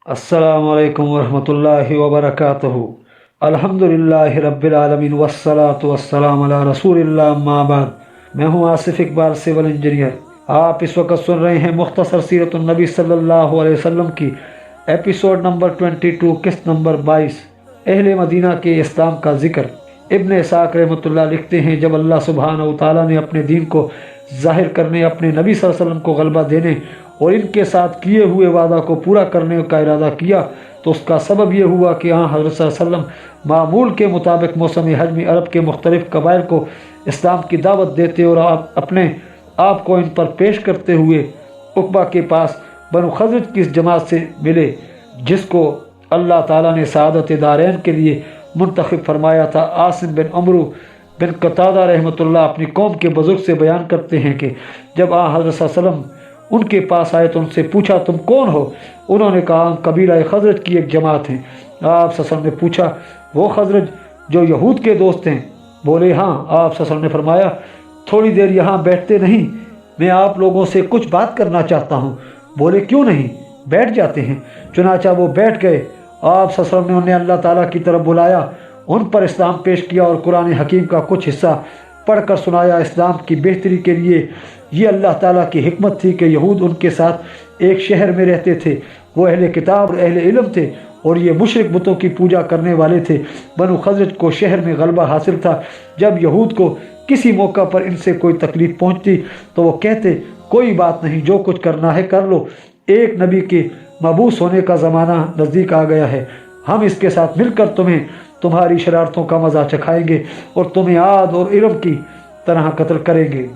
अस्सलामु अलैकुम वरहमतुल्लाहि वबरकातुहू। अल्हम्दुलिल्लाहि रब्बिल आलमीन वस्सलातु वस्सलामु अला रसूलिल्लाह अम्मा बाद। मैं हूँ आसिफ इकबाल, सिविल इंजीनियर। आप इस वक्त सुन रहे हैं मुख्तसर सीरतुन नबी सल्लल्लाहु अलैहि वसल्लम की एपिसोड नंबर 22, किस्त नंबर 22, अहले मदीना के इस्लाम का जिक्र। इब्न इसाक रहमतुल्लाह लिखते हैं, जब अल्लाह सुब्हानहू तआला ने अपने दीन को ज़ाहिर करने, अपने नबी सल्लल्लाहु अलैहि वसल्लम को गलबा देने और इनके साथ किए हुए वादा को पूरा करने का इरादा किया, तो उसका सबब यह हुआ कि हज़रत सल्लल्लाहु अलैहि वसल्लम मामूल के मुताबिक मौसम हज में अरब के मुख्तलिफ कबाइल को इस्लाम की दावत देते और अपने आप को इन पर पेश करते हुए उक़बा के पास बनु खज़रज की इस जमात से मिले, जिसको अल्लाह ताला ने सआदत दारैन के लिए मुंतखब फरमाया था। आसिम बिन अमरू बिन कतादा रहमतुल्लाह अपनी कौम के बुजुर्ग से बयान करते हैं कि जब हज़रत सल्लल्लाहु अलैहि वसल्लम उनके पास आए तो उनसे पूछा, तुम कौन हो? उन्होंने कहा, हम कबीला खज़रज की एक जमात हैं। आप सल्लल्लाहु अलैहि वसल्लम ने पूछा, वो खज़रज जो यहूद के दोस्त हैं? बोले, हाँ। आप सल्लल्लाहु अलैहि वसल्लम ने फरमाया, थोड़ी देर यहाँ बैठते नहीं, मैं आप लोगों से कुछ बात करना चाहता हूँ। बोले, क्यों नहीं, बैठ जाते हैं। चुनाचा वो बैठ गए। आप सल्लल्लाहु अलैहि वसल्लम ने उन्हें अल्लाह ताला की तरफ बुलाया, उन पर इस्लाम पेश किया और कुरान हकीम का कुछ हिस्सा पढ़कर सुनाया। इस्लाम की बेहतरी के लिए ये अल्लाह ताला की हिकमत थी कि यहूद उनके साथ एक शहर में रहते थे। वो अहले किताब और अहले इल्म थे और ये मुशरिक बुतों की पूजा करने वाले थे। बनु खज़रज को शहर में गलबा हासिल था। जब यहूद को किसी मौका पर इनसे कोई तकलीफ पहुंचती तो वो कहते, कोई बात नहीं, जो कुछ करना है कर लो, एक नबी के मबूस होने का ज़माना नज़दीक आ गया है। हम इसके साथ मिलकर तुम्हारी शरारतों का मज़ा चखाएंगे और तुम्हें आद और इरम की तरह कत्ल करेंगे।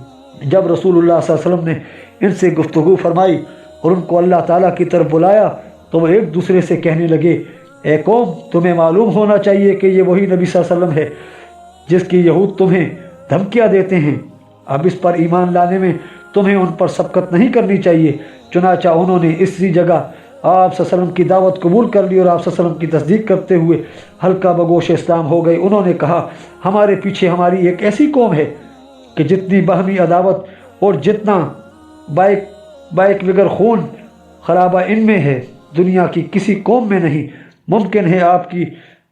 जब रसूलुल्लाह सल्लल्लाहु अलैहि वसल्लम ने इनसे गुफ्तगू फरमाई और उनको अल्लाह ताला की तरफ बुलाया, तो वो एक दूसरे से कहने लगे, ए कौम, तुम्हें मालूम होना चाहिए कि ये वही नबी सल्लल्लाहु अलैहि वसल्लम है जिसकी यहूद तुम्हें धमकियाँ देते हैं। अब इस पर ईमान लाने में तुम्हें उन पर सबकत नहीं करनी चाहिए। चुनाचा उन्होंने इसी जगह आप सल्लल्लाहु अलैहि वसल्लम की दावत कबूल कर ली और आप सल्लल्लाहु अलैहि वसल्लम की तस्दीक करते हुए हल्का बगोश इस्लाम हो गए। उन्होंने कहा, हमारे पीछे हमारी एक ऐसी कौम है कि जितनी बाहमी अदावत और जितना बाइक बगैर खून खराबा इनमें है, दुनिया की किसी कौम में नहीं। मुमकिन है आपकी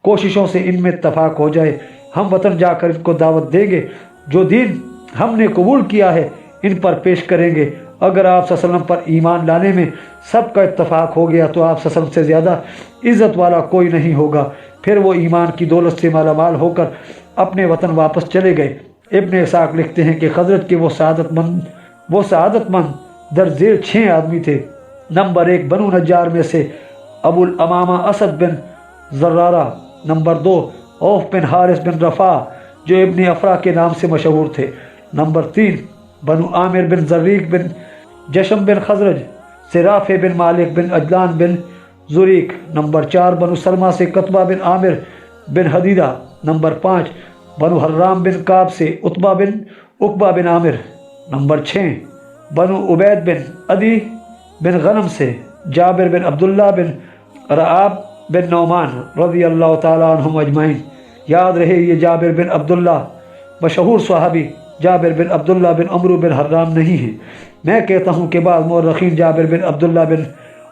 कोशिशों से इनमें इत्तफाक हो जाए। हम वतन जाकर इनको दावत देंगे, जो दीन हमने कबूल किया है इन पर पेश करेंगे। अगर आप सल्लल्लाहु अलैहि वसल्लम पर ईमान लाने में सबका इत्तफाक हो गया तो आप सल्लल्लाहु अलैहि वसल्लम से ज़्यादा इज़्ज़त वाला कोई नहीं होगा। फिर वो ईमान की दौलत से मालामाल होकर अपने वतन वापस चले गए। इब्न इसाक लिखते हैं कि खज़रज के वो सआदतमंद दरजेल 6 आदमी थे। नंबर 1 बनु नज्जार में से अबुल अमामा असद बिन ज़र्रारा। नंबर 2 औफ बिन हारिस बिन रफ़ा, जो इब्न अफ़रा के नाम से मशहूर थे। नंबर 3 बनु आमिर बिन ज़रीक बिन जशम बिन खज़रज से राफ़े बिन मालिक बिन अजलान बिन ज़ुरीक। नंबर 4 बनु सलमा से कतबा बिन आमिर बिन हदीदा। नंबर 5 बनु हर्राम बिन काब से उक़बा बिन आमिर। नंबर 6 बनु उबैद बिन अदी बिन गनम से जाबिर बिन अब्दुल्ला बिन रआब बिन नौमान रज़ी अल्लाह ताला अन्हुम अजमाइन। याद रहे, ये जाबिर बिन अब्दुल्ला मशहूर सहाबी जाबिर बिन अब्दुल्ला बिन अमरू बिन हर्राम नहीं है। मैं कहता हूँ कि बाद मौरखीन जाबिर बिन अब्दुल्ला बिन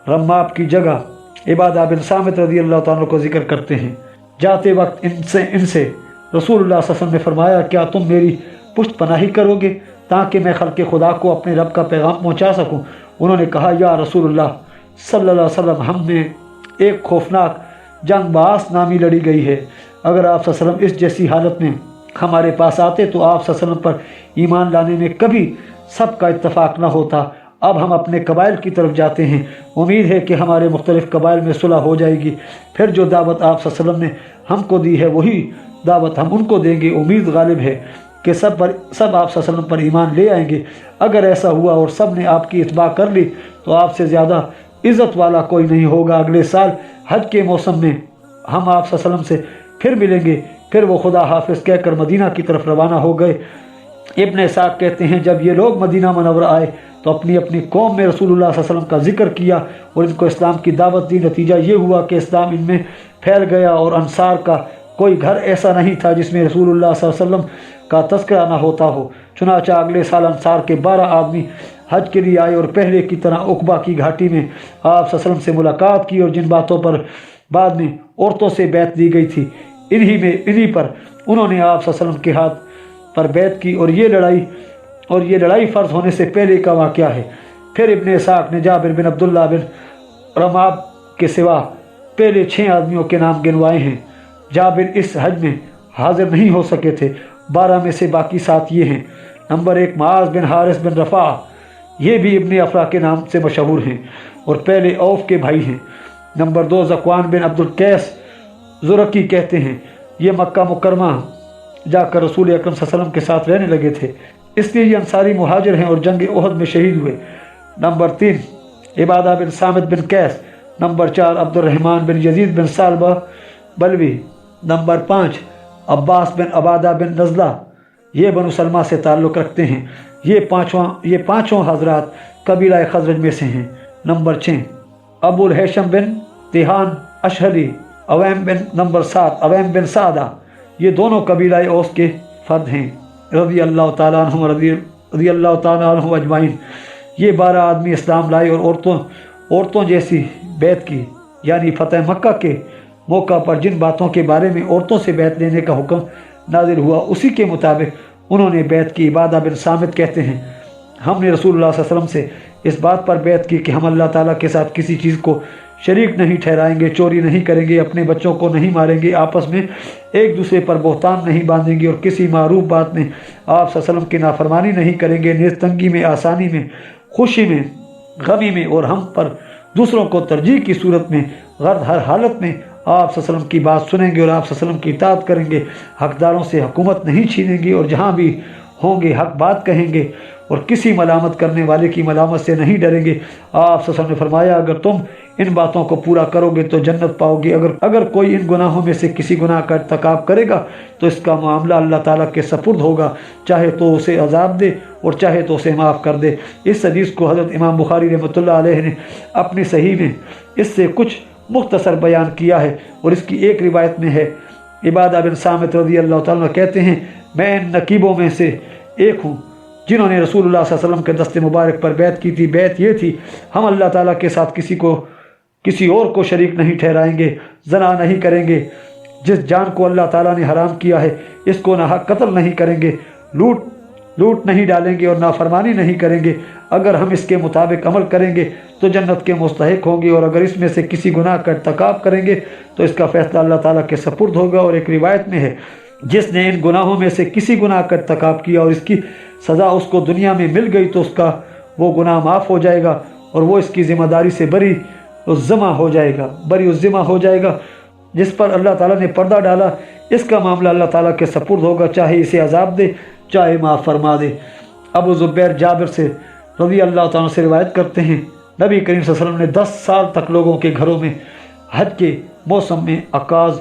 रम्माब की जगह इबादा बिन सामित रज़ी अल्लाह ताला को जिक्र करते हैं। जाते वक्त इनसे रसूलुल्लाह सल्लल्लाहु अलैहि वसल्लम ने फरमाया, क्या तुम मेरी पुष्ट पनाही करोगे ताकि मैं खल्क़े खुदा को अपने रब का पैगाम पहुँचा सकूँ? उन्होंने कहा, या रसूलुल्लाह सल्लल्लाहु अलैहि वसल्लम, हमने एक खौफनाक जंग बास नामी लड़ी गई है। अगर आप सल्लल्लाहु अलैहि वसल्लम इस जैसी हालत में हमारे पास आते तो आप सल्लल्लाहु अलैहि वसल्लम पर ईमान लाने में कभी सबका इत्तफाक न होता। अब हम अपने कबाइल की तरफ जाते हैं। उम्मीद है कि हमारे मुख्तलिफ कबाइल में सुलह हो जाएगी। फिर जो दावत आप सल्लल्लाहु अलैहि वसल्लम ने हमको दी है वही दावत हम उनको देंगे। उम्मीद गालिब है कि सब आप सल्लल्लाहु अलैहि वसल्लम पर ईमान ले आएंगे। अगर ऐसा हुआ और सब ने आपकी इत्बा कर ली तो आपसे ज़्यादा इज़्ज़त वाला कोई नहीं होगा। अगले साल हज के मौसम में हम आप सल्लल्लाहु अलैहि वसल्लम से फिर मिलेंगे। फिर वो खुदा हाफिज़ कहकर मदीना की तरफ रवाना हो गए। इब्न इसाक कहते हैं, जब ये लोग मदीना मुनव्वरा आए तो अपनी अपनी कौम में रसूलुल्लाह सल्लल्लाहु अलैहि वसल्लम का जिक्र किया और इनको इस्लाम की दावत दी। नतीजा ये हुआ कि इस्लाम इनमें फैल गया और अंसार का कोई घर ऐसा नहीं था जिसमें रसूलुल्लाह सल्लल्लाहु अलैहि वसल्लम का तज़किरा ना होता हो। चुनाचा अगले साल अंसार के 12 आदमी हज के लिए आए और पहले की तरह उकबा की घाटी में आप वसल्लम से मुलाकात की और जिन बातों पर बाद में औरतों से बैत दी गई थी इन्हीं पर उन्होंने आप वसल्लम के हाथ पर बैत की और ये लड़ाई फ़र्ज होने से पहले का वाक़या है। फिर इब्ने इसाक ने जाबिर बिन अब्दुल्ला बिन रमाब के सिवा पहले 6 आदमियों के नाम गिनवाए हैं। जाबिर इस हज में हाजिर नहीं हो सके थे। 12 में से बाकी 7 ये हैं। नंबर 1 मुआज़ बिन हारिस बिन रफ़ा, ये भी इब्ने अफ़रा के नाम से मशहूर हैं और पहले औफ के भाई हैं। नंबर 2 ज़कवान बिन अब्दुल कैस ज़ुरकी कहते हैं, ये मक्का मुकरमा जाकर रसूल अकरम सल्लल्लाहु अलैहि वसल्लम के साथ रहने लगे थे, इसलिए ये अंसारी मुहाजिर हैं और जंग ओहद में शहीद हुए। नंबर 3 इबादा बिन सामित बिन कैस। नंबर 4 अब्दुर्रहमान बिन यजीद बिन सालबा बलवी। नंबर 5 अब्बास बिन अबादा बिन नज़ला, ये बनु सलमा से ताल्लुक़ रखते हैं। ये पाँचों हजरात कबीला खजरज में से हैं। नंबर 6 अबुल हैशम बिन तिहान अशहरी नंबर 7 अवैम बिन सादा, ये दोनों कबीला औस के फ़र्द हैं रज़ी अल्लाह तआला अन्हुम अजमाइन। ये 12 आदमी इस्लाम लाए और औरतों जैसी बैत की, यानी फ़तह मक्का के मौका पर जिन बातों के बारे में औरतों से बैत लेने का हुक्म नाजिल हुआ उसी के मुताबिक उन्होंने बैत की। इबादा बिन सामित कहते हैं, हमने रसूलुल्लाह सल्लल्लाहु अलैहि वसल्लम से इस बात पर बैत की कि हम अल्लाह ताला के साथ किसी चीज़ को शरीक नहीं ठहराएंगे, चोरी नहीं करेंगे, अपने बच्चों को नहीं मारेंगे, आपस में एक दूसरे पर बोहतान नहीं बांधेंगे और किसी मारूफ बात में आप सल्लल्लाहु अलैहि वसल्लम की नाफरमानी नहीं करेंगे। नेज़ तंगी में, आसानी में, खुशी में, गमी में और हम पर दूसरों को तरजीह की सूरत में गर्द हर हालत में आप सल्लल्लाहु अलैहि वसल्लम की बात सुनेंगे और आप सल्लल्लाहु अलैहि वसल्लम की इताअत करेंगे। हकदारों से हुकूमत नहीं छीनेंगे और जहाँ भी होंगे हक बात कहेंगे और किसी मलामत करने वाले की मलामत से नहीं डरेंगे। आप सल्लल्लाहु अलैहि वसल्लम ने फरमाया, अगर तुम इन बातों को पूरा करोगे तो जन्नत पाओगे। अगर कोई इन गुनाहों में से किसी गुनाह का इर्तिकाब करेगा तो इसका मामला अल्लाह ताला के सपुर्द होगा, चाहे तो उसे अजाब दे और चाहे तो उसे माफ़ कर दे। इस हदीस को हज़रत इमाम बुखारी रहमतुल्लाह अलैह ने अपनी सहीह में इससे कुछ मुख्तसर बयान किया है और इसकी एक रिवायत में है, इबादा बिन सामित रज़ी अल्लाह तआला कहते हैं, मैं इन नकीबों में से एक हूँ जिन्होंने रसूलुल्लाह सल्लल्लाहु अलैहि वसल्लम के दस्ते मुबारक पर बैत की थी। बैत ये थी, हम अल्लाह ताला के साथ किसी और को शरीक नहीं ठहराएंगे, जना नहीं करेंगे, जिस जान को अल्लाह ताला ने हराम किया है इसको नाहक कत्ल नहीं करेंगे, लूट नहीं डालेंगे और नाफरमानी नहीं करेंगे। अगर हम इसके मुताबिक अमल करेंगे तो जन्नत के मुस्तहिक होंगे और अगर इसमें से किसी गुनाह का इर्तिकाब करेंगे तो इसका फैसला अल्लाह ताला के सपुर्द होगा। और एक रिवायत में है, जिसने इन गुनाहों में से किसी गुनाह का इर्तिकाब किया और इसकी सज़ा उसको दुनिया में मिल गई तो उसका वो गुनाह माफ़ हो जाएगा और वो इसकी ज़िम्मेदारी से बरी उज़्ज़मा हो जाएगा। जिस पर अल्लाह ताला ने पर्दा डाला इसका मामला अल्लाह ताला के सपुर्द होगा, चाहे इसे अजाब दे चाहे माफ़ फरमा दे। अबू ज़ुबैर जाबिर से रज़ी अल्लाह ताला से रिवायत करते हैं, नबी करीम सल्लल्लाहु अलैहि वसल्लम ने 10 साल तक लोगों के घरों में, हज के मौसम में, अकाज़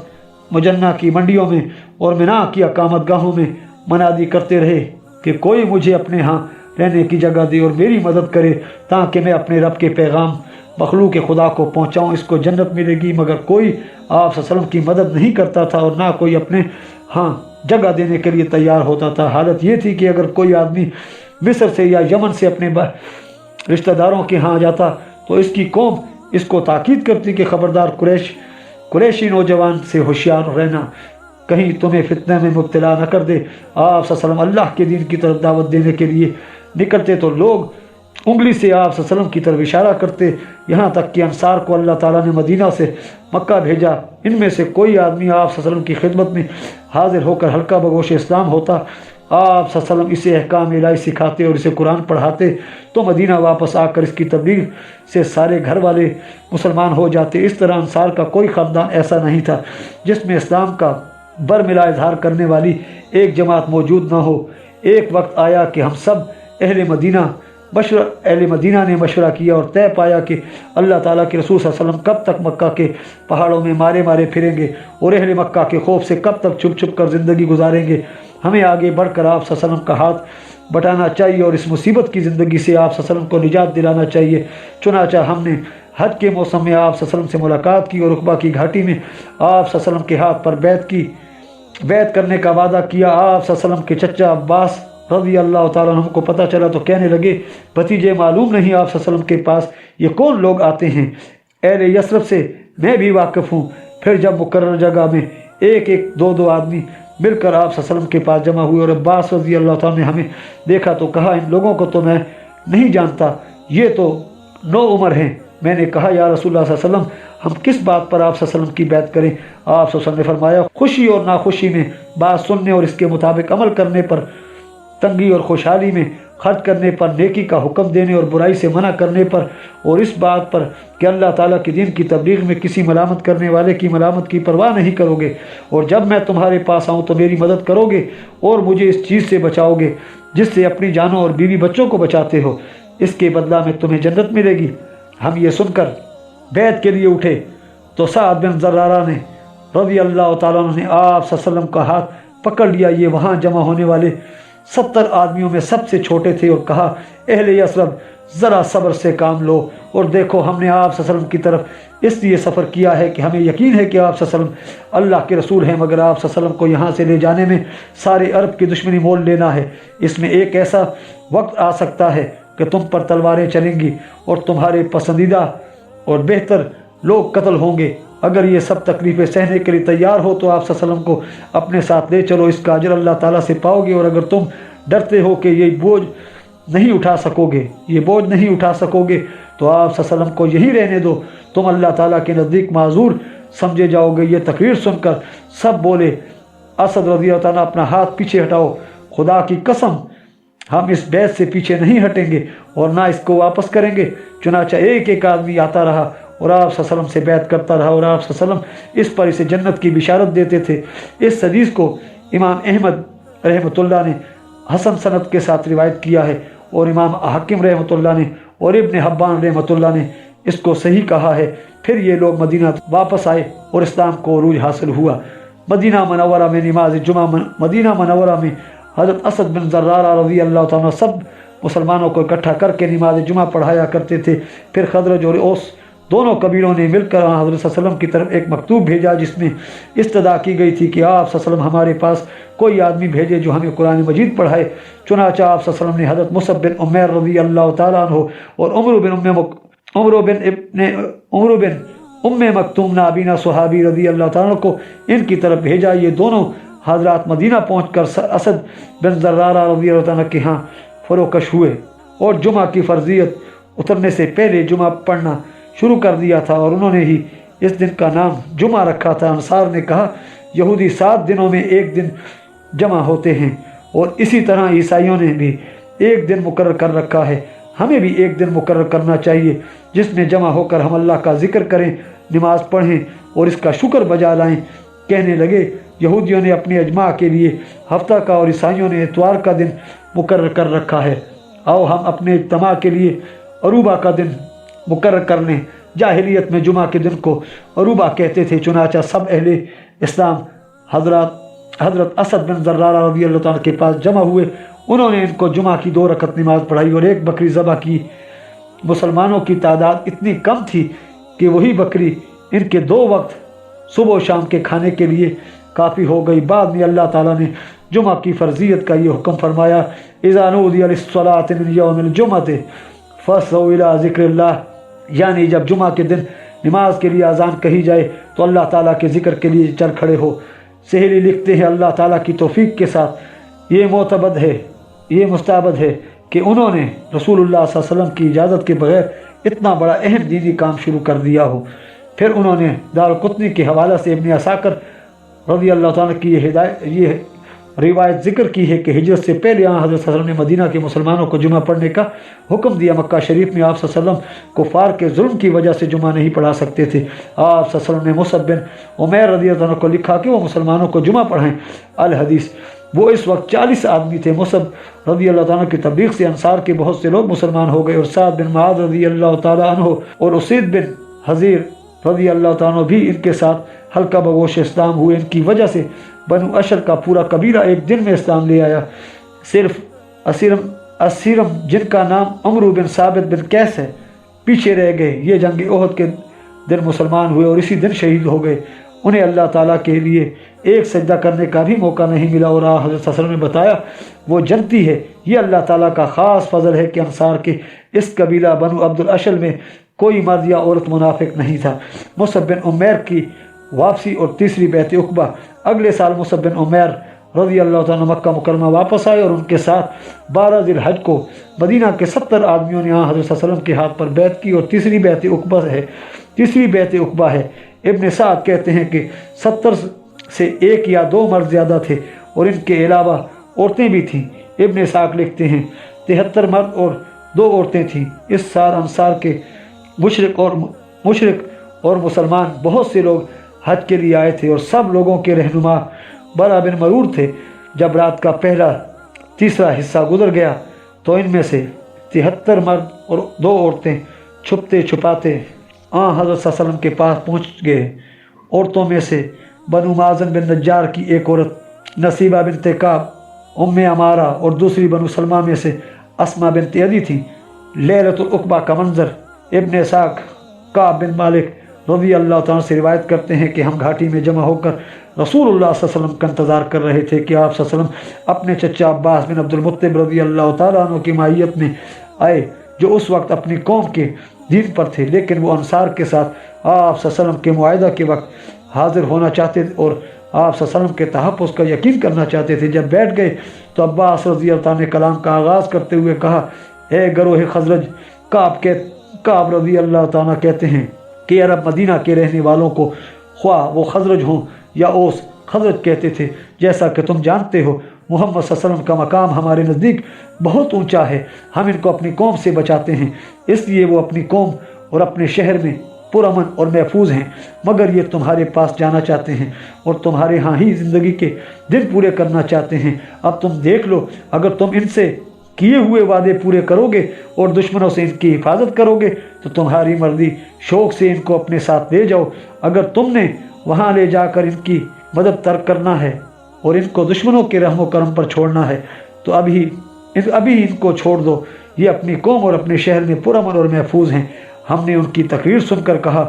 मुजन्ना की मंडियों में और मिना की अकामत गाहों में मनादी करते रहे कि कोई मुझे अपने यहाँ रहने की जगह दे और मेरी मदद करे ताकि मैं अपने रब के पैगाम मखलूक खुदा को पहुँचाऊँ, इसको जन्नत मिलेगी। मगर कोई आप सल्लल्लाहु अलैहि वसल्लम की मदद नहीं करता था और ना कोई अपने हाँ जगह देने के लिए तैयार होता था। हालत ये थी कि अगर कोई आदमी मिस्र से या यमन से अपने रिश्तेदारों के यहाँ जाता तो इसकी कौम इसको ताकीद करती कि खबरदार कुरैशी नौजवान से होशियार रहना, कहीं तुम्हें फितने में मुब्तला न कर दे। आप सल्लल्लाहु अलैहि वसल्लम अल्लाह के दीन की तरफ दावत देने के लिए निकलते तो लोग उंगली से आप सल्लल्लाहु अलैहि वसल्लम की तरफ इशारा करते, यहाँ तक कि अंसार को अल्लाह ताला ने मदीना से मक्का भेजा। इनमें से कोई आदमी आप सल्लल्लाहु अलैहि वसल्लम की खिदमत में हाजिर होकर हल्का बगोश इस्लाम होता, आप सल्लल्लाहु अलैहि वसल्लम इसे अहकाम इलाही सिखाते और इसे कुरान पढ़ाते तो मदीना वापस आकर इसकी तबलीग से सारे घर वाले मुसलमान हो जाते। इस तरह अंसार का कोई ख़ानदान ऐसा नहीं था जिसमें इस्लाम का बरमिला इजहार करने वाली एक जमात मौजूद ना हो। एक वक्त आया कि हम सब अहले मदीना ने मशवरा किया और तय पाया कि अल्लाह ताला के रसूल सल्लल्लाहु अलैहि वसल्लम कब तक मक्का के पहाड़ों में मारे फिरेंगे और अहले मक्का के खौफ से कब तक छुप कर ज़िंदगी गुजारेंगे। हमें आगे बढ़कर आप सल्लल्लाहु अलैहि वसल्लम का हाथ बटाना चाहिए और इस मुसीबत की ज़िंदगी से आप सल्लल्लाहु अलैहि वसल्लम को निजात दिलाना चाहिए। चुनाचा हमने हज के मौसम में आप सल्लल्लाहु अलैहि वसल्लम से मुलाकात की और रुकबा की घाटी में आप सल्लल्लाहु अलैहि वसल्लम के हाथ पर बैत करने का वादा किया। आप सल्लल्लाहु अलैहि वसल्लम के चचा अब्बास रज़ी अल्लाह ताला अन्हु को पता चला तो कहने लगे, भतीजे मालूम नहीं आप सल्लल्लाहु अलैहि वसल्लम के पास ये कौन लोग आते हैं? अहले यसरब से मैं भी वाकिफ़ हूँ। फिर जब मुकर्रर जगह में एक एक दो दो आदमी मिलकर आप सल्लल्लाहु अलैहि वसल्लम के पास जमा हुए और अब्बास रज़ी अल्लाह ताला ने हमें देखा तो कहा, इन लोगों को तो मैं नहीं जानता, ये तो नो उम्र हैं। मैंने कहा, या रसूलुल्लाह सल्लल्लाहु अलैहि वसल्लम हम किस बात पर आप सल्लल्लाहु अलैहि वसल्लम की बैत करें? आप सल्लल्लाहु अलैहि वसल्लम ने फरमाया, खुशी और नाखुशी में बात सुनने और इसके मुताबिक अमल करने पर, तंगी और खुशहाली में खर्च करने पर, नेकी का हुक्म देने और बुराई से मना करने पर, और इस बात पर कि अल्लाह ताला के दीन की तबलीग में किसी मलामत करने वाले की मलामत की परवाह नहीं करोगे, और जब मैं तुम्हारे पास आऊँ तो मेरी मदद करोगे और मुझे इस चीज़ से बचाओगे जिससे अपनी जानों और बीवी बच्चों को बचाते हो, इसके बदला में तुम्हें जन्नत मिलेगी। हम ये सुनकर बैत के लिए उठे तो साद बिन ज़रारा ने रज़ी अल्लाह ताला अन्हु ने आप सल्लल्लाहु अलैहि वसल्लम का हाथ पकड़ लिया। ये वहाँ जमा होने वाले 70 आदमियों में सबसे छोटे थे और कहा, अहले यसरब ज़रा सब्र से काम लो और देखो, हमने आप सल्लल्लाहु अलैहि वसल्लम की तरफ इसलिए सफ़र किया है कि हमें यकीन है कि आप सल्लल्लाहु अलैहि वसल्लम अल्लाह के रसूल हैं, मगर आप सल्लल्लाहु अलैहि वसल्लम को यहाँ से ले जाने में सारे अरब की दुश्मनी मोल लेना है। इसमें एक ऐसा वक्त आ सकता है कि तुम पर तलवारें चलेंगी और तुम्हारे पसंदीदा और बेहतर लोग कत्ल होंगे। अगर ये सब तकलीफ़ें सहने के लिए तैयार हो तो आप सल्लल्लाहु अलैहि वसल्लम को अपने साथ ले चलो, इसका अजर अल्लाह ताला से पाओगे। और अगर तुम डरते हो कि ये बोझ नहीं उठा सकोगे तो आप सल्लल्लाहु अलैहि वसल्लम को यहीं रहने दो, तुम अल्लाह ताला के नज़दीक माजूर समझे जाओगे। ये तकरीर सुनकर सब बोले, असद रज़ी अल्लाह ताला अपना हाथ पीछे हटाओ, खुदा की कसम हम इस बैत से पीछे नहीं हटेंगे और ना इसको वापस करेंगे। चुनाचा एक एक आदमी आता रहा और आप सल्लल्लाहु अलैहि वसल्लम से बैत करता रहा और आप सल्लल्लाहु अलैहि वसल्लम इस पर इसे जन्नत की बिशारत देते थे। इस हदीस को इमाम अहमद रहमतुल्लाह ने हसन सनद के साथ रिवायत किया है और इमाम हाकिम रहमतुल्लाह ने और इब्न हब्बान रहमतुल्लाह ने इसको सही कहा है। फिर ये लोग मदीना वापस आए और इस्लाम को अरूज हासिल हुआ। मदीना मनव्वरा में नमाज जुमा, मदीना मनव्वरा में हज़रत असद बिन ज़र्रारा रज़ी अल्लाह ताला सब मुसलमानों को इकट्ठा करके नमाज जुमा पढ़ाया करते थे। फिर खज़रज और औस दोनों कबीलों ने मिलकर हज़रत सल्लल्लाहु अलैहि वसल्लम की तरफ एक मकतूब भेजा जिसमें इस्तदा की गई थी कि आप सल्लल्लाहु अलैहि वसल्लम हमारे पास कोई आदमी भेजे जो हमें कुरान मजीद पढ़ाए। चुनाचा आप सल्लल्लाहु अलैहि वसल्लम ने हज़रत मुसअब बिन उमैर रज़ी अल्लाह ताला अन्हु और उमर बिन उम्मे मक्तूम नाबीना सुहाबी रज़ी अल्लाह ताला को इनकी तरफ भेजा। ये दोनों हजरात मदीना पहुँचकर असद बिन ज़र्रारा रज़ी अल्लाह ताला के यहाँ फरोकश हुए और जुमा की फ़र्जियत उतरने से पहले जुमा पढ़ना शुरू कर दिया था और उन्होंने ही इस दिन का नाम जुमा रखा था। अंसार ने कहा, यहूदी 7 दिनों में एक दिन जमा होते हैं और इसी तरह ईसाइयों ने भी एक दिन मुकर्रर कर रखा है, हमें भी एक दिन मुकर्रर करना चाहिए जिसमें जमा होकर हम अल्लाह का जिक्र करें, नमाज पढ़ें और इसका शुक्र बजा लाएं। कहने लगे, यहूदियों ने अपने अजमा के लिए हफ्ता का और ईसाइयों ने इतवार का दिन मुकर्रर कर रखा है, आओ हम अपने इज्तिमा के लिए अरूबा का दिन मुकर्रर कर लें। जाहिलियत में जुमा के दिन को अरूबा कहते थे। चुनाचा सब अहले इस्लाम हज़रत असद बिन ज़र्रारा रज़ी अल्लाह ताला के पास जमा हुए। उन्होंने इनको जुमा की 2 रकत नमाज पढ़ाई और एक बकरी ज़बह की। मुसलमानों की तादाद इतनी कम थी कि वही बकरी इनके 2 वक्त सुबह और शाम के खाने के लिए काफ़ी हो गई। बाद में अल्लाह ताला ने जुमा की फ़र्जियत का ये हुक्म फरमाया, इज़ा नूदिया लिस्सलाति मिन यौमिल जुमअति फसअू इला ज़िक्रिल्लाह, यानी जब जुमा के दिन नमाज के लिए अजान कही जाए तो अल्लाह ताला के ज़िक्र के लिए चल खड़े हो। सहेली लिखते हैं, अल्लाह ताला की तौफीक के साथ ये मुस्ताबद है कि उन्होंने रसूलुल्लाह सल्लल्लाहु अलैहि वसल्लम की इजाज़त के बगैर इतना बड़ा अहम दीनी काम शुरू कर दिया हो। फिर उन्होंने दारुक़ुत्नी के हवाला से इब्न असाकिर रज़ी अल्लाह ताला की ये रिवायत ज़िक्र की है कि हिजरत से पहले यहाँ हज़रत सल्लल्लाहु अलैहि वसल्लम ने मदीना के मुसलमानों को जुमा पढ़ने का हुक्म दिया। मक्का शरीफ में आप सल्लल्लाहु अलैहि वसल्लम कुफ़ार के जुल्म की वजह से जुमा नहीं पढ़ा सकते थे। आप सल्लल्लाहु अलैहि वसल्लम ने मुसअब बिन उमैर रज़ी अल्लाह को लिखा कि वो मुसलमानों को जुमा पढ़ाएं। अल हदीस, वो इस वक्त 40 आदमी थे। मुसअब रज़ी अल्लाह ताला की तबलीग से अंसार के बहुत से लोग मुसलमान हो गए और साद बिन मुआज़ रज़ी अल्लाह ताला अन्हु और उसीद बिन हज़ीर रज़ी अल्लाह ताला भी इनके साथ हल्का बगोश इस्लाम हुए। इनकी वजह से बनु अशर का पूरा कबीला एक दिन में इस्लाम ले आया। सिर्फ असीरम जिनका नाम अमरू बिन साबित बिन कैस है पीछे रह गए। ये जंग ओहद के दिन मुसलमान हुए और इसी दिन शहीद हो गए। उन्हें अल्लाह ताला के लिए एक सजदा करने का भी मौका नहीं मिला। और हज़रत सल्लल्लाहु अलैहि वसल्लम ने बताया वो जनती है। ये अल्लाह ताला का ख़ास फजल है कि अंसार के इस कबीला बनु अब्दुल अशल में कोई मर्द या औरत मुनाफिक नहीं था। मुसअब बिन उमैर की वापसी और तीसरी बैत उक़बा। अगले साल मुसअब बिन उमैर रज़ी अल्लाह ताला मक्का मुकरमा वापस आए और उनके साथ 12 ज़िलहज को मदीना के 70 आदमियों ने यहाँ हज़रत सल्लल्लाहु अलैहि वसल्लम के हाथ पर बैत की। और तीसरी बैत उक़बा है। इब्न साद कहते हैं कि 70 से 1 या 2 मर्द ज़्यादा थे और इनके अलावा औरतें भी थीं। इब्न साद लिखते हैं 73 मर्द और 2 औरतें थीं। इस साल अंसार के मुशरिक और मुसलमान बहुत से लोग हज के लिए आए थे और सब लोगों के रहनुमा बरा बिन मरूर थे। जब रात का पहला तीसरा हिस्सा गुजर गया तो इनमें से 73 मर्द और 2 औरतें छुपते छुपाते हज़रत सल्लल्लाहु अलैहि वसल्लम के पास पहुँच गए। औरतों में से बनु माज़न बिन नज्जार की एक औरत नसीबा बिन काब, उम्मे अमारा और दूसरी बनु सलमा में से अस्मा बिन अदी थी। लैलतुल उक़बा का मंजर इब्न साक काब बिन मालिक रज़ी अल्लाह तआला से रिवायत करते हैं कि हम घाटी में जमा होकर रसूलुल्लाह सल्लल्लाहु अलैहि वसल्लम का इंतज़ार कर रहे थे कि आप सल्लल्लाहु अलैहि वसल्लम अपने चचा अब्बास बिन अब्दुल मुत्तलिब रज़ी अल्लाह तआला अन्हु की माहियत में आए, जो उस वक्त अपनी कौम के दीन पर थे, लेकिन वो अंसार के साथ आप सल्लल्लाहु अलैहि वसल्लम के मुआहिदा के वक्त हाजिर होना चाहते थे और आप सल्लल्लाहु अलैहि वसल्लम के तहफ़्फ़ुज़ का यकीन करना चाहते थे। जब बैठ गए तो अब्बास रज़ी अल्लाह तआला ने कलाम का आगाज़ करते हुए कहा, ए गरोह खज़रज। काब रज़ी अल्लाह तआला कहते हैं कि अरब मदीना के रहने वालों को ख्वाह वो खज़रज हों या ओस, खज़रज कहते थे। जैसा कि तुम जानते हो मोहम्मद सल्लल्लाहु अलैहि वसल्लम का मकाम हमारे नज़दीक बहुत ऊंचा है। हम इनको अपनी कौम से बचाते हैं, इसलिए वो अपनी कौम और अपने शहर में पुरअमन और महफूज हैं, मगर ये तुम्हारे पास जाना चाहते हैं और तुम्हारे यहाँ ही ज़िंदगी के दिन पूरे करना चाहते हैं। अब तुम देख लो, अगर तुम इनसे किए हुए वादे पूरे करोगे और दुश्मनों से इनकी हिफाजत करोगे तो तुम्हारी मर्जी, शौक़ से इनको अपने साथ ले जाओ। अगर तुमने वहाँ ले जाकर इनकी मदद तर्क करना है और इनको दुश्मनों के रहमो करम पर छोड़ना है तो अभी इनको छोड़ दो। ये अपनी कौम और अपने शहर में पुरअमन और महफूज हैं। हमने उनकी तकरीर सुनकर कहा,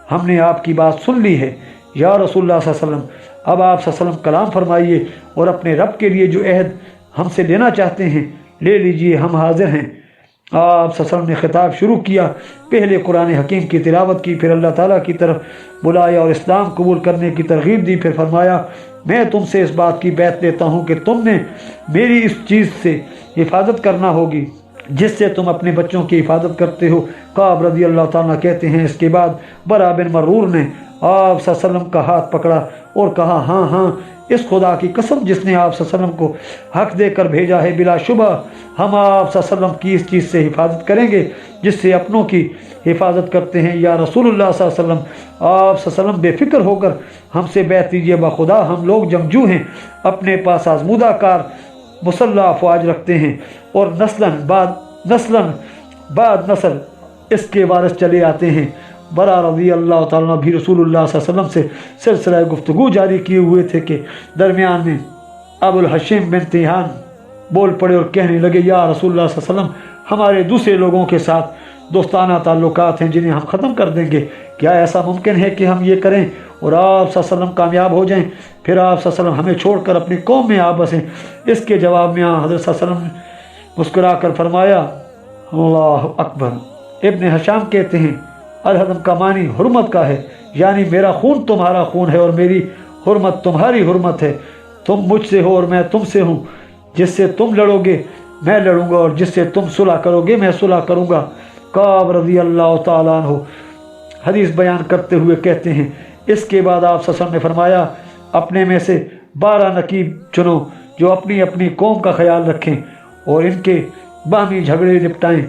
हमने आपकी बात सुन ली है या रसूलुल्लाह सल्लल्लाहु अलैहि वसल्लम। अब आप सल्लल्लाहु अलैहि वसल्लम कलाम फरमाइए और अपने रब के लिए जो अहद हमसे लेना चाहते हैं ले लीजिए, हम हाजिर हैं। आप सल्लल्लाहु अलैहि वसल्लम ने खिताब शुरू किया। पहले कुरान हकीम की तिलावत की, फिर अल्लाह ताला की तरफ बुलाया और इस्लाम कबूल करने की तरगीब दी। फिर फरमाया, मैं तुमसे इस बात की बैत लेता हूँ कि तुमने मेरी इस चीज़ से हिफाजत करना होगी जिससे तुम अपने बच्चों की हिफाजत करते हो। काब रज़ी अल्लाह ताला कहते हैं, इसके बाद बरा बिन मरूर ने आप सल्लल्लाहु अलैहि वसल्लम का हाथ पकड़ा और कहा, हाँ हाँ, इस खुदा की कसम जिसने आप सल्लल्लाहु अलैहि वसल्लम को हक देकर भेजा है, बिलाशुबा हम आप सल्लल्लाहु अलैहि वसल्लम की इस चीज़ से हिफाजत करेंगे जिससे अपनों की हिफाजत करते हैं। या रसूलुल्लाह सल्लल्लाहु अलैहि वसल्लम, आप सल्लल्लाहु अलैहि वसल्लम बेफिक्र होकर हमसे बैत लीजिए, बखुदा हम लोग जंगजू हैं, अपने पास आजमूदा कार मुसल्लह अफवाज रखते हैं और नस्लन बाद नस्ल इसके वारिस चले आते हैं। बरा रज़ी अल्लाह ताला भी रसूलुल्लाह सल्लल्लाहु अलैहि वसल्लम से सिलसिला गुफ्तगू जारी किए हुए थे कि दरमियान में अबुल हशीम बिन तिहान बोल पड़े और कहने लगे, या रसूलुल्लाह सल्लल्लाहु अलैहि वसल्लम, हमारे दूसरे लोगों के साथ दोस्ताना ताल्लुकात हैं जिन्हें हम ख़त्म कर देंगे। क्या ऐसा मुमकिन है कि हम ये करें और आप सल्लल्लाहु अलैहि वसल्लम कामयाब हो जाएं, फिर आप सल्लल्लाहु अलैहि वसल्लम हमें छोड़कर अपनी कौम में आ बसें? इसके जवाब में हज़रत सल्लल्लाहु अलैहि वसल्लम ने मुस्कुरा कर फरमाया, अल्लाह अकबर। इब्न हशाम कहते हैं, अलहदम का मानी हुर्मत का है, यानी मेरा खून तुम्हारा खून है और मेरी हुर्मत तुम्हारी हुर्मत है। तुम मुझसे हो और मैं तुमसे हूँ। जिससे तुम लड़ोगे मैं लड़ूंगा और जिससे तुम सुलह करोगे मैं सुलह करूँगा। काब रज़ी अल्लाह ताला अन्हु हदीस बयान करते हुए कहते हैं, इसके बाद आप सल्लल्लाहु अलैहि वसल्लम ने फरमाया, अपने में से 12 नकीब चुनो जो अपनी अपनी कौम का ख्याल रखें और इनके बामी झगड़े निपटाएं।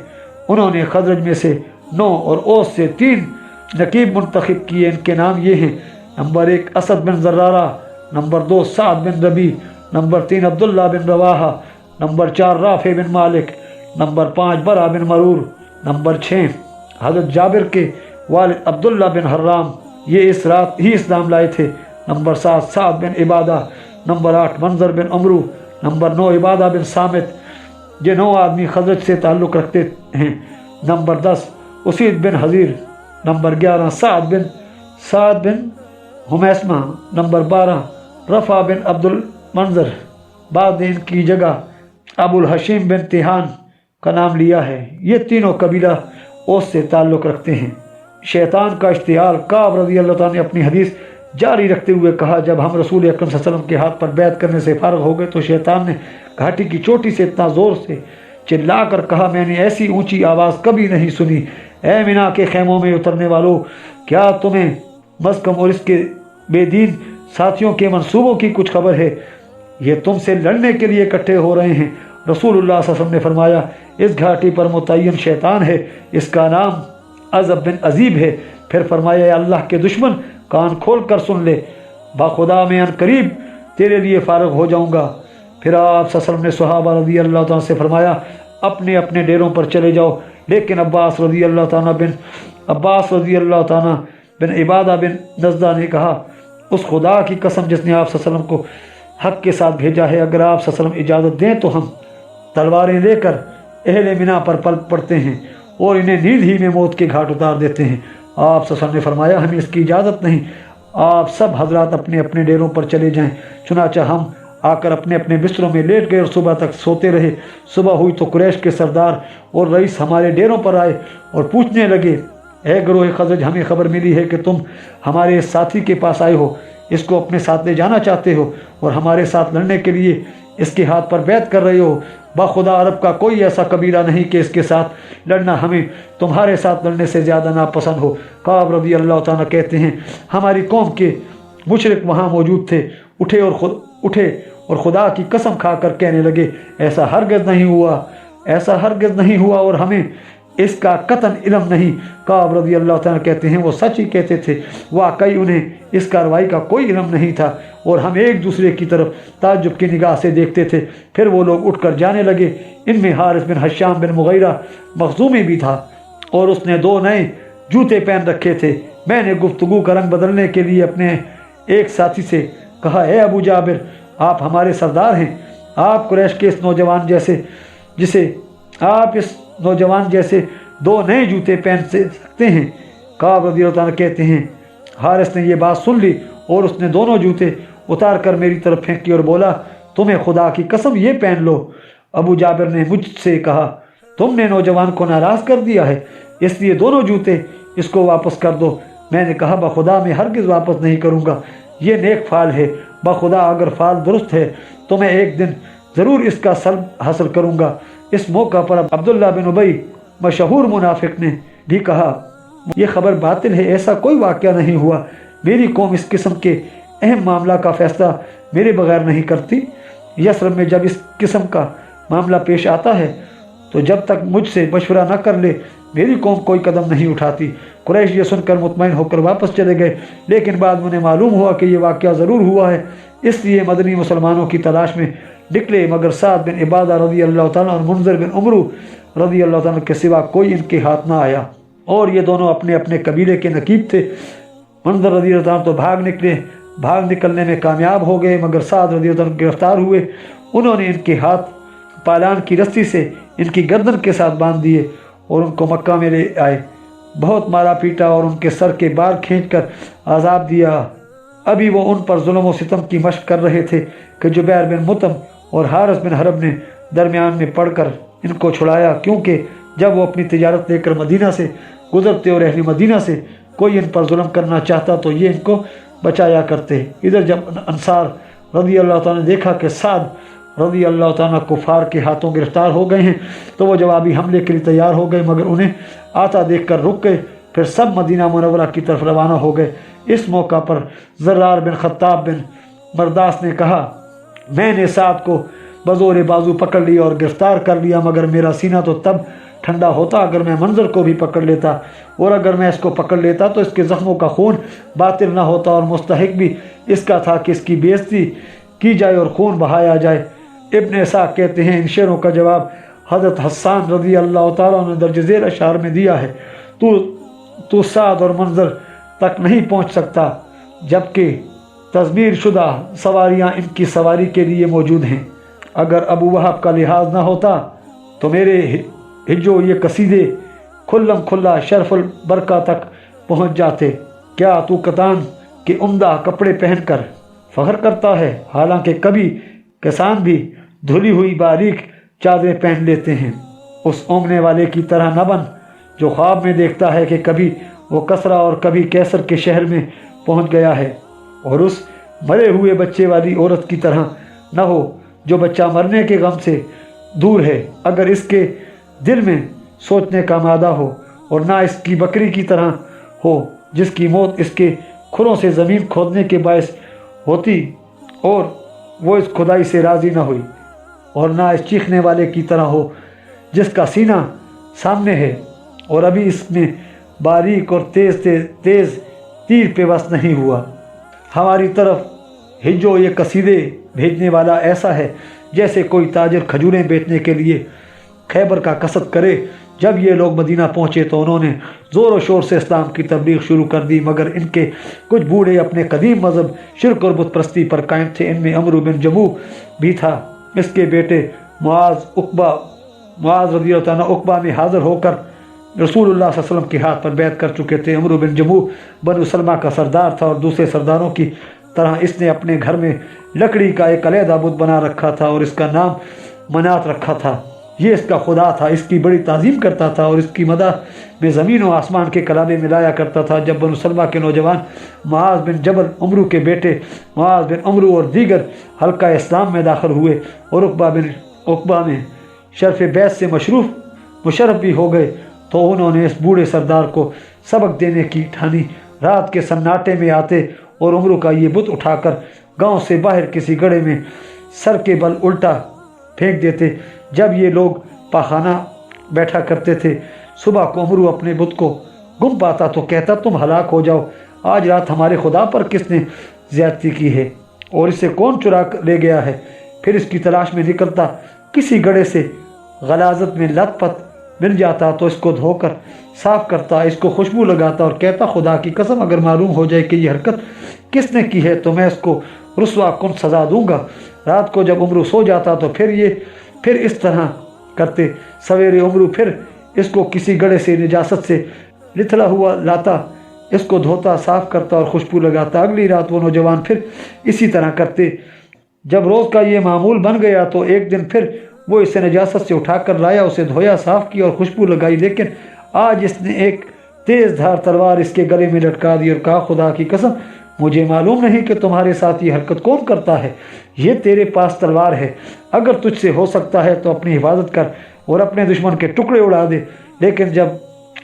उन्होंने खज़रज में से 9 और ओस से 3 नकीब मुंतखब किए। इनके नाम ये हैं, नंबर 1 असद बिन ज़र्रारा, नंबर 2 साद बिन रबी, नंबर 3 अब्दुल्ला बिन रवाहा, नंबर 4 राफ़े बिन मालिक, नंबर 5 बरा बिन मरूर, नंबर 6 हज़रत जाबिर के वालिद अब्दुल्ला बिन हर्राम, ये इस रात ही इस्लाम लाए थे। नंबर 7 साद बिन इबादा, नंबर 8 मंजर बिन अमरू, नंबर 9 इबादा बिन सामित, ये 9 आदमी खज़रज से ताल्लुक़ रखते हैं। नंबर 10 उसीद बिन हज़ीर, नंबर 11 साद बिन हुमैसमा, नंबर 12 रफ़ा बिन अब्दुल मंजर, बाद ने इनकी जगह अबुल हशीम बिन तिहान का नाम लिया है। ये तीनों कबीला ओस से ताल्लुक़ रखते हैं। शैतान का इश्तिहाल। काब रज़ी अल्लाह तआला ने अपनी हदीस जारी रखते हुए कहा, जब हम रसूल अकरम सल्लल्लाहु अलैहि वसल्लम के हाथ पर बैत करने से फारग हो गए तो शैतान ने घाटी की चोटी से इतना ज़ोर से चिल्ला कर कहा, मैंने ऐसी ऊंची आवाज़ कभी नहीं सुनी। ए मिना के खैमों में उतरने वालों, क्या तुम्हें मस्कम और इसके बेदीन साथियों के मंसूबों की कुछ खबर है? ये तुमसे लड़ने के लिए इकट्ठे हो रहे हैं। रसूलुल्लाह सल्लल्लाहु अलैहि वसल्लम ने फरमाया, इस घाटी पर मुतय्यन शैतान है, इसका नाम अज़ब बिन अजीब है। फिर फरमाया, अल्लाह के दुश्मन, कान खोल कर सुन ले, बाखुदा में अनकरीब तेरे लिए फारग हो जाऊंगा। फिर आप सल्लल्लाहु अलैहि वसल्लम ने सहाबा रज़ी अल्लाह तआला से फरमाया, अपने अपने डेरों पर चले जाओ। लेकिन अब्बास रज़ी अल्लाह तआला बिन इबादा बिन नज़दा ने कहा, उस खुदा की कसम जिसने आप सल्लल्लाहु अलैहि वसल्लम को हक के साथ भेजा है, अगर आप सल्लल्लाहु अलैहि वसल्लम इजाज़त दें तो हम तलवारें लेकर अहले मिना पर पल पड़ते हैं और इन्हें नींद ही में मौत के घाट उतार देते हैं। आप सल्लल्लाहु अलैहि वसल्लम ने फरमाया, हमें इसकी इजाज़त नहीं, आप सब हजरात अपने अपने डेरों पर चले जाएं। चुनाचा हम आकर अपने अपने बिस्तरों में लेट गए और सुबह तक सोते रहे। सुबह हुई तो कुरैश के सरदार और रईस हमारे डेरों पर आए और पूछने लगे, ए गिरोह खज़रज, हमें खबर मिली है कि तुम हमारे इस साथी के पास आए हो, इसको अपने साथ ले जाना चाहते हो और हमारे साथ लड़ने के लिए इसके हाथ पर बैत कर रहे हो। बाखुदा अरब का कोई ऐसा कबीला नहीं कि इसके साथ लड़ना हमें तुम्हारे साथ लड़ने से ज़्यादा नापसंद हो। काब रज़ी अल्लाह तआला कहते हैं, हमारी कौम के मुशरिक वहाँ मौजूद थे, उठे और खुदा की कसम खाकर कहने लगे, ऐसा हरगिज़ नहीं हुआ और हमें इसका कतन इल्म नहीं। काब रज़ी अल्लाह तआला कहते हैं, वो सच ही कहते थे, वाकई उन्हें इस कार्रवाई का कोई इल्म नहीं था और हम एक दूसरे की तरफ ताज्जुब की निगाह से देखते थे। फिर वो लोग उठकर जाने लगे। इनमें हारिस बिन हश्शाम बिन मुगैरा मखज़ूमी भी था और उसने 2 नए जूते पहन रखे थे। मैंने गुफ्तगू का रंग बदलने के लिए अपने एक साथी से कहा, ए अबू जाबिर, आप हमारे सरदार हैं, आप कुरैश के इस नौजवान जैसे 2 नए जूते पहन सकते हैं। काब रज़ी अल्लाह तआला कहते हैं, हारिस ने यह बात सुन ली और उसने दोनों जूते उतार कर मेरी तरफ फेंकी और बोला, तुम्हें खुदा की कसम ये पहन लो। अबू जाबिर ने मुझसे कहा, तुमने नौजवान को नाराज़ कर दिया है, इसलिए दोनों जूते इसको वापस कर दो। मैंने कहा, बखुदा मैं हरगिज़ वापस नहीं करूँगा, ये नेक फाल है। बखुदा अगर फाल दुरुस्त है तो मैं एक दिन ज़रूर इसका सल्ब हासिल करूँगा। इस मौका पर अब्दुल्ला बिन उबई मशहूर मुनाफिक ने भी कहा, यह खबर बातिल है, ऐसा कोई वाक़या नहीं हुआ। मेरी कौम इस किस्म के अहम मामला का फ़ैसला मेरे बगैर नहीं करती। यसरब में जब इस किस्म का मामला पेश आता है तो जब तक मुझसे मशवरा न कर ले मेरी कौम कोई कदम नहीं उठाती। कुरैश ये सुनकर मुतमईन होकर वापस चले गए, लेकिन बाद में उन्हें मालूम हुआ कि ये वाक़या ज़रूर हुआ है, इसलिए मदनी मुसलमानों की तलाश में निकले, मगर साद बिन इबादा रज़ी अल्लाह तआला और मुनज़िर बिन उमरू रज़ी अल्लाह तआला के सिवा कोई इनके हाथ ना आया और ये दोनों अपने अपने कबीले के नकीब थे। मुनज़िर रज़ी अल्लाह तआला तो भाग निकलने में कामयाब हो गए, मगर साद रज़ी अल्लाह तआला गिरफ्तार हुए। उन्होंने इनके हाथ पालान की रस्सी से इनकी गर्दन के साथ बांध दिए और उनको मक्का में ले आए। बहुत मारा पीटा और उनके सर के बाल खींचकर आज़ाब दिया। अभी वो उन पर जुल्म व सितम की मशक कर रहे थे कि जुबैर बिन मुतम और हारिस बिन हरब ने दरमियान में पड़कर इनको छुड़ाया, क्योंकि जब वो अपनी तिजारत लेकर मदीना से गुजरते और अहले मदीना से कोई इन पर जुल्म करना चाहता तो ये इनको बचाया करते। इधर जब अंसार रज़ी अल्लाह तआला ने देखा कि साद रज़ी अल्लाह तआला कुफार के हाथों गिरफ्तार हो गए हैं तो वो जवाबी हमले के लिए तैयार हो गए, मगर उन्हें आता देखकर रुक गए। फिर सब मदीना मुनव्वरा की तरफ रवाना हो गए। इस मौका पर ज़र्रार बिन खत्ताब बिन मरदास ने कहा, मैंने साद को बज़ोर बाजू पकड़ लिया और गिरफ्तार कर लिया, मगर मेरा सीना तो तब ठंडा होता अगर मैं मंजर को भी पकड़ लेता, और अगर मैं इसको पकड़ लेता तो इसके ज़ख्मों का खून बातिल ना होता और मुस्तहिक भी इसका था कि इसकी बेइज्जती की जाए और खून बहाया जाए। इब्न इसाक कहते हैं, इन शेरों का जवाब हज़रत हस्सान रज़ी अल्लाह तआला ने दर्ज ज़ेल अशार में दिया है, तू साद और मंजर तक नहीं पहुँच सकता, जबकि तज़मीर शुदा सवारियाँ इनकी सवारी के लिए मौजूद हैं। अगर अबू वहाब का लिहाज ना होता तो मेरे हिज्जो ये कसीदे खुल्लम खुल्ला शरफुल बरका तक पहुँच जाते। क्या तू कतान के उम्दा कपड़े पहनकर فخر کرتا ہے، حالانکہ کبھی کسان بھی دھلی ہوئی باریک چادریں پہن لیتے ہیں۔ اس اونگنے والے کی طرح نہ بن جو خواب میں دیکھتا ہے کہ کبھی وہ کسرا اور کبھی کیسر کے شہر میں پہنچ گیا ہے، اور اس مرے ہوئے بچے والی عورت کی طرح نہ ہو جو بچہ مرنے کے غم سے دور ہے، اگر اس کے دل میں سوچنے کا مادہ ہو، اور نہ اس کی بکری کی طرح ہو جس کی موت اس کے کھروں سے زمین کھودنے کے باعث ہوتی اور وہ اس کھدائی سے راضی نہ ہوئی، اور نہ اس چیخنے والے کی طرح ہو جس کا سینہ سامنے ہے اور ابھی اس میں باریک اور تیز تیر پہ وصل نہیں ہوا۔ ہماری طرف ہجو یہ قصیدے بھیجنے والا ایسا ہے جیسے کوئی تاجر کھجوریں بیچنے کے لیے خیبر کا قصد کرے۔ جب یہ لوگ مدینہ پہنچے تو انہوں نے زور و شور سے اسلام کی تبلیغ شروع کر دی، مگر ان کے کچھ بوڑھے اپنے قدیم مذہب شرک اور بت پرستی پر قائم تھے۔ ان میں عمرو بن جموح بھی تھا۔ اس کے بیٹے معاذ رضی اللہ عنہ عقبہ میں حاضر ہو کر رسول اللہ صلی اللہ علیہ وسلم کے ہاتھ پر بیعت کر چکے تھے۔ عمرو بن جموح بنو سلمہ کا سردار تھا، اور دوسرے سرداروں کی طرح اس نے اپنے گھر میں لکڑی کا ایک علیحدہ بت بنا رکھا تھا اور اس کا نام منات رکھا تھا۔ یہ اس کا خدا تھا، اس کی بڑی تعظیم کرتا تھا اور اس کی مدح میں زمین و آسمان کے کلامے ملایا کرتا تھا۔ جب بنو سلمہ کے نوجوان معاذ بن جبل، عمرو کے بیٹے معاذ بن عمرو اور دیگر حلقہ اسلام میں داخل ہوئے اور عقبہ میں شرف بیعت سے مشرف بھی ہو گئے، تو انہوں نے اس بوڑھے سردار کو سبق دینے کی ٹھانی۔ رات کے سناٹے میں آتے اور عمرو کا یہ بت اٹھا کر گاؤں سے باہر کسی گڑھے میں سر کے بل الٹا پھینک دیتے۔ جب یہ لوگ پاخانہ بیٹھا کرتے تھے، صبح کو عمرو اپنے بت کو گم پاتا تو کہتا، تم ہلاک ہو جاؤ، آج رات ہمارے خدا پر کس نے زیادتی کی ہے اور اسے کون چرا لے گیا ہے؟ پھر اس کی تلاش میں نکلتا، کسی گڑھے سے غلاظت میں لت پت مل جاتا تو اس کو دھو کر صاف کرتا، اس کو خوشبو لگاتا اور کہتا، خدا کی قسم اگر معلوم ہو جائے کہ یہ حرکت کس نے کی ہے تو میں اس کو رسوا کن سزا دوں گا۔ رات کو جب عمرو سو جاتا تو پھر اس طرح کرتے۔ سویرے عمرو پھر اس کو کسی گڑھے سے نجاست سے لتھڑا ہوا لاتا، اس کو دھوتا، صاف کرتا اور خوشبو لگاتا۔ اگلی رات وہ نوجوان پھر اسی طرح کرتے۔ جب روز کا یہ معمول بن گیا تو ایک دن پھر وہ اسے نجاست سے اٹھا کر لایا، اسے دھویا، صاف کیا اور خوشبو لگائی، لیکن آج اس نے ایک تیز دھار تلوار اس کے گلے میں لٹکا دی اور کہا، خدا کی قسم مجھے معلوم نہیں کہ تمہارے ساتھ یہ حرکت کون کرتا ہے، یہ تیرے پاس تلوار ہے، اگر تجھ سے ہو سکتا ہے تو اپنی حفاظت کر اور اپنے دشمن کے ٹکڑے اڑا دے۔ لیکن جب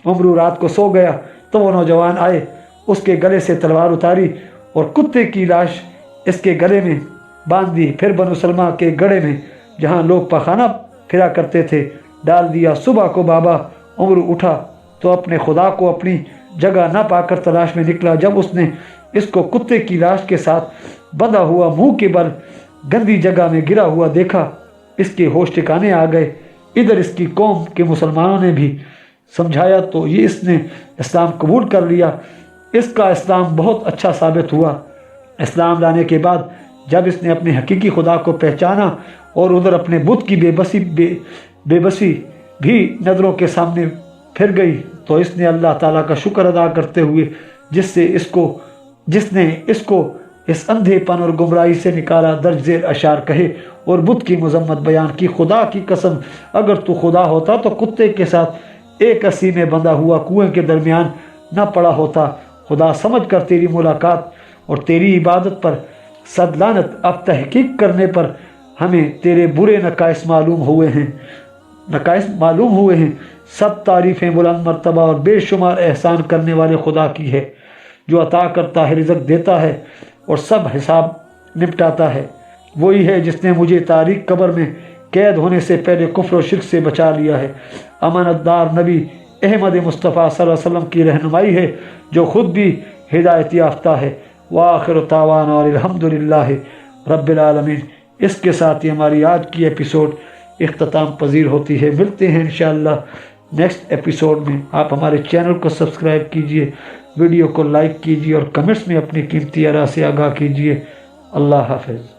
عمرو رات کو سو گیا تو وہ نوجوان آئے، اس کے گلے سے تلوار اتاری اور کتے کی لاش اس کے گلے میں باندھ دی، پھر بنو سلمہ کے گڑھے میں جہاں لوگ پاخانہ پھرا کرتے تھے ڈال دیا۔ صبح کو بابا عمرو اٹھا تو اپنے خدا کو اپنی جگہ نہ پا کر تلاش میں نکلا۔ جب اس نے اس کو کتے کی لاش کے ساتھ بندھا ہوا منہ کے بل گندی جگہ میں گرا ہوا دیکھا، اس کے ہوش ٹھکانے آ گئے۔ ادھر اس کی قوم کے مسلمانوں نے بھی سمجھایا تو اس نے اسلام قبول کر لیا۔ اس کا اسلام بہت اچھا ثابت ہوا۔ اسلام لانے کے بعد جب اس نے اپنے حقیقی خدا کو پہچانا اور ادھر اپنے بت کی بے بسی بھی نظروں کے سامنے پھر گئی تو اس نے اللہ تعالیٰ کا شکر ادا کرتے ہوئے جس نے اس کو اس اندھے پن اور گمراہی سے نکالا درج ذیل اشعار کہے اور بت کی مذمت بیان کی۔ خدا کی قسم اگر تو خدا ہوتا تو کتے کے ساتھ ایک رسی میں بندھا ہوا کنویں کے درمیان نہ پڑا ہوتا۔ خدا سمجھ کر تیری ملاقات اور تیری عبادت پر صد لعنت، اب تحقیق کرنے پر ہمیں تیرے برے نقائص معلوم ہوئے ہیں۔ سب تعریفیں بلند مرتبہ اور بے شمار احسان کرنے والے خدا کی ہے، جو عطا کرتا ہے، رزق دیتا ہے اور سب حساب نپٹاتا ہے۔ وہی ہے جس نے مجھے تاریک قبر میں قید ہونے سے پہلے کفر و شرک سے بچا لیا ہے۔ امانت دار نبی احمد مصطفیٰ صلی اللہ علیہ وسلم کی رہنمائی ہے، جو خود بھی ہدایت یافتہ ہے۔ وآخر دعوانا الحمدللہ رب العالمین۔ اس کے ساتھ ہی ہماری آج کی ایپیسوڈ اختتام پذیر ہوتی ہے۔ ملتے ہیں انشاءاللہ نیکسٹ ایپیسوڈ میں۔ آپ ہمارے چینل کو سبسکرائب کیجئے، ویڈیو کو لائک کیجئے اور کمنٹس میں اپنی قیمتی آراء سے آگاہ کیجئے۔ اللہ حافظ۔